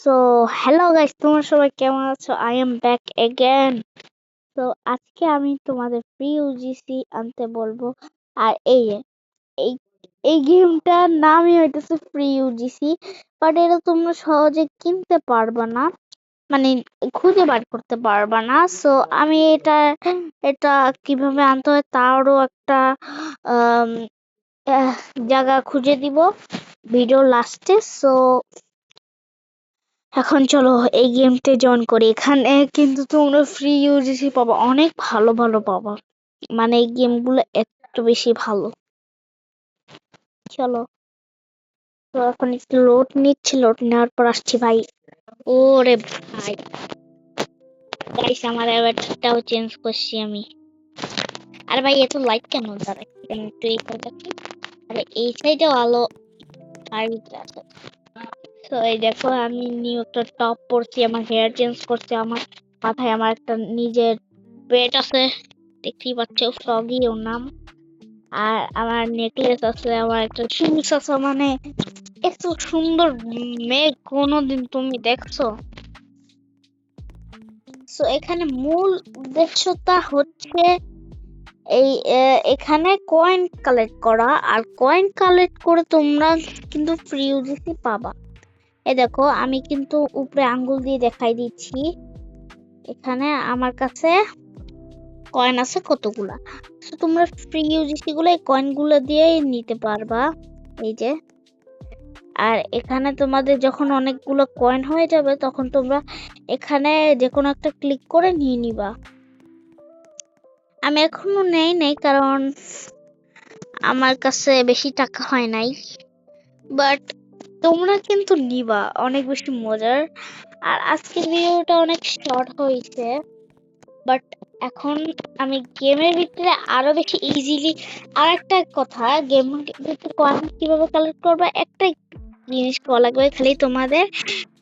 So hello guys, তোমরা সবাই কেমন আছো? I am back again. তো আজকে আমি তোমাদের ফ্রি ইউজিসি আনতে বলবো। আর এই এই গেমটার নামই হইতেছে ফ্রি ইউজিসি, বাট এটা তোমরা সহজে কিনতে পারবা না, মানে খুঁজে বার করতে পারবা না। সো আমি এটা কিভাবে আনতে হয় তারও একটা আম, আহ, জায়গা খুঁজে দিব ভিডিও লাস্টে। সো এখন চলো এই গেমতে জয়েন করি। এখানে কিন্তু তোমরা ফ্রি ইউজিসি পাবা, অনেক ভালো ভালো পাবা, মানে এই গেমগুলো এত বেশি ভালো। চলো, তো এখন একটু লোড নিচ্ছি, লোড নেওয়ার পর আসছি ভাই। ওরে ভাই গাইস, আমার অ্যাভাটারটাও চেঞ্জ করছি আমি। আরে ভাই এত লাইট কেন দাঁড়ায়, একটু এই কথা কি। আরে এই সাইডে আলো আর ভিতরে আছে। তো এই দেখো আমি নিউ একটা টপ পরছি, আমার হেয়ার চেঞ্জ করছি, আমার মাথায় আমার একটা নিজের পেট আছে, দেখতেই পাচ্ছ, ফ্রগি ওর নাম। আর আমার নেকলেস আছে, আমার একটা শুজ আছে, মানে এত সুন্দর মেয়ে কোনোদিন তুমি দেখছো? তো এখানে মূল উদ্দেশ্যটা হচ্ছে এই এখানে কয়েন কালেক্ট করা, আর কয়েন কালেক্ট করে তোমরা কিন্তু ফ্রি ইউজিসি পাবা। এই দেখো আমি কিন্তু উপরে আঙ্গুল দিয়ে দেখাই দিচ্ছি, এখানে আমার কাছে কয়েন আছে কতগুলা। তো তোমরা ফ্রি ইউজিসি গুলো এই কয়েন গুলো দিয়েই নিতে পারবা, এই যে। আর এখানে তোমাদের যখন অনেকগুলো কয়েন হয়ে যাবে তখন তোমরা এখানে যে কোনো একটা ক্লিক করে নিয়ে নিবা। আমি এখনো নেই নাই, কারণ আমার কাছে বেশি টাকা হয় নাই, বাট তোমরা কিন্তু নিবা, অনেক বেশি মজার। আর আজকের ভিডিওটা অনেক শর্ট হয়েছে, বাট এখন আমি গেমের ভিতরে আরো বেশি ইজিলি। আর একটা কথা, গেমের ভিতরে কয়েন কিভাবে কালেক্ট করবে একটা জিনিস করা লাগবে, খালি তোমাদের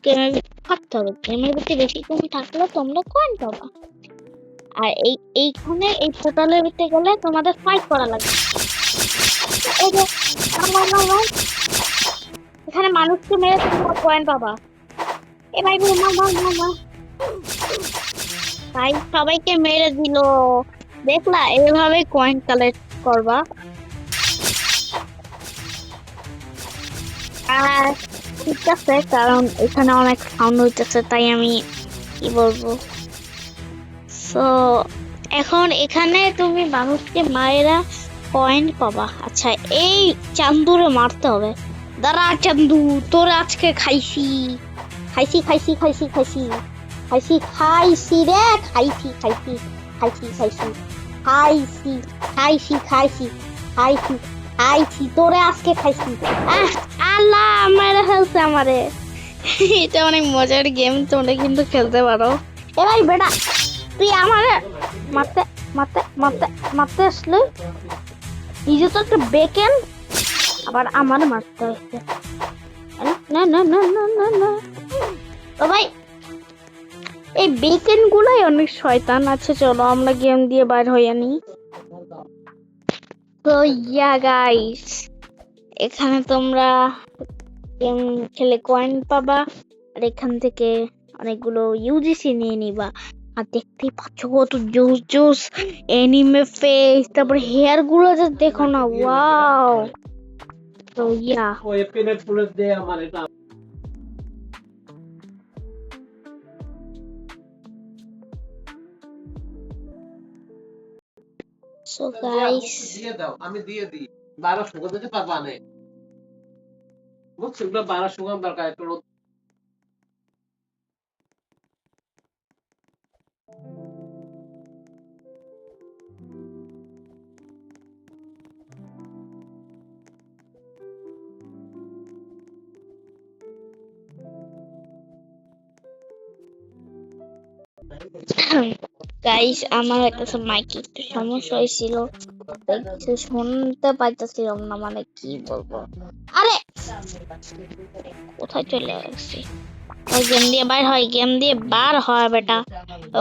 গেমের ভিতরে থাকতে হবে। গেমের ভিতরে বেশি তুমি থাকলে তোমরা কয়েন পাবা। আর এইখানে এই পোর্টালের ভিতরে গেলে তোমাদের ফাইট করা লাগবে। এই যে এখানে মানুষকে মেরে তোমরা কয়েন পাবা। এ ভাই ভাই মা মা মা মা ভাই সবাইকে মেরে দিল, দেখলা? এভাবে কয়েন কালেক্ট করবা। আর ঠিক আছে, কারণ এখানে অনেক সাউন্ড হইতেছে, তাই আমি কি বলবো। সো এখন এখানে তুমি মানুষকে মায়েরা কয়েন পাবা। আচ্ছা, এই চান্দুরে মারতে হবে। দাঁড়া চান্দু, তোর আজকে খাইছি খাইছি খাইছি খাইছি খাইছি খাইছি খাইছি রে, খাইছি খাইছি খাইছি খাইছি খাইছি খাইছি খাইছি খাইছি খাইছি তোরে আজকে খাইছি। আল্লাহ মেরে ফেলছে আমারে। এটা অনেক মজার গেম, তোমরা কিন্তু খেলতে পারো। এ ভাই বেটা, তুই আমারে মারতে মারতে মারতে মারতে আসলে, নিজে তো একটা বেকেন, আবার আমার মারতে হচ্ছে। না না না না না না, ও ভাই এই বেকেন গুলাই অনেক শয়তান আছে। চলো আমরা গেম দিয়ে বাইর হয়ে নি। তো ইয়া গাইস, এখানে তোমরা গেম খেলে কয়েন পাবা, আর এখান থেকে অনেকগুলো ইউজিসি নিয়ে নিবা। আর দেখতেই পাচ্ছ কত জোস জোস এনিমে ফেস, তারপর হেয়ার গুলো যে দেখো না, ওয়াও। তো ইয়া ওই পেনেট ফুলের দে আমার এটা সো গাইস, দিয়ে দাও, আমি দিয়ে দিই 1200 করে দিতে পারবা না? বুঝছো, এগুলো 1200 গ্রাম দরকার একটু রোদ। গাইস আমার একটা মাইকে একটু সমস্যা হয়েছিল, তাই কিছু শুনতে পাইতেছিলাম না, মানে কি বলবো। আরে কোথায় চলে গেছি? ওই গেম দিয়ে বার হয়, গেম দিয়ে বার হয় বেটা।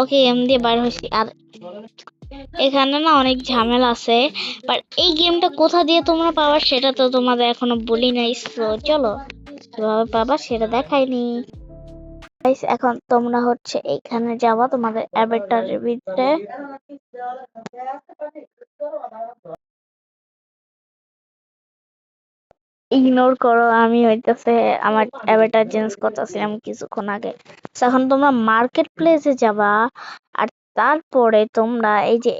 ওকে, গেম দিয়ে বার হয়েছি। আর এখানে না অনেক ঝামেলা আছে, বাট এই গেমটা কোথা দিয়ে তোমরা পাবা সেটা তো তোমাদের এখনো বলি নাই। তো চলো কিভাবে পাবা সেটা দেখাইনি। গাইস এখন তোমরা হচ্ছে এইখানে যাবা তোমাদের অ্যাভাটারের ভিতরে। ইগনোর করো, আমি হইতেছে আমার অ্যাভাটার চেঞ্জ করতেছিলাম কিছুক্ষণ আগে। So, এখন তোমরা মার্কেট প্লেসে যাবা, আর তারপরে তোমরা এই যে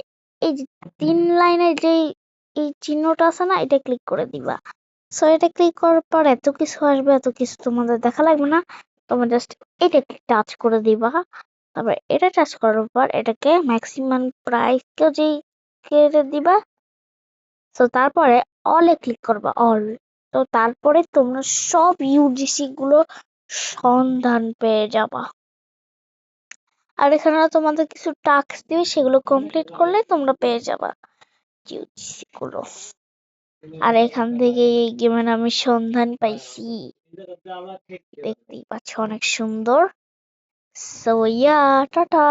3 লাইনের যে এই চিহ্নটা আছে না, এটা ক্লিক করে দিবা। সো এটা ক্লিক করার পর এত কিছু আসবে, এত কিছু তোমাদের দেখা লাগবে না। তোমরা জাস্ট এটা টাচ করে দিবা। তারপর এটা টাচ করার পর এটাকে ম্যাক্সিমাম প্রাইস কেও যেই কেটে দিবা। তো তারপরে অল এ ক্লিক করবা, অল। তো তারপরে তোমরা সব ইউজিসি গুলো সন্ধান পেয়ে যাবা। আর এখানে তোমাদের কিছু টাস্ক দিবে, সেগুলো কমপ্লিট করলে তোমরা পেয়ে যাবা ইউজিসি গুলো। আর এখান থেকে এই গেমের আমি সন্ধান পাইছি, দেখতেই পাচ্ছ অনেক সুন্দর। So yeah, tata.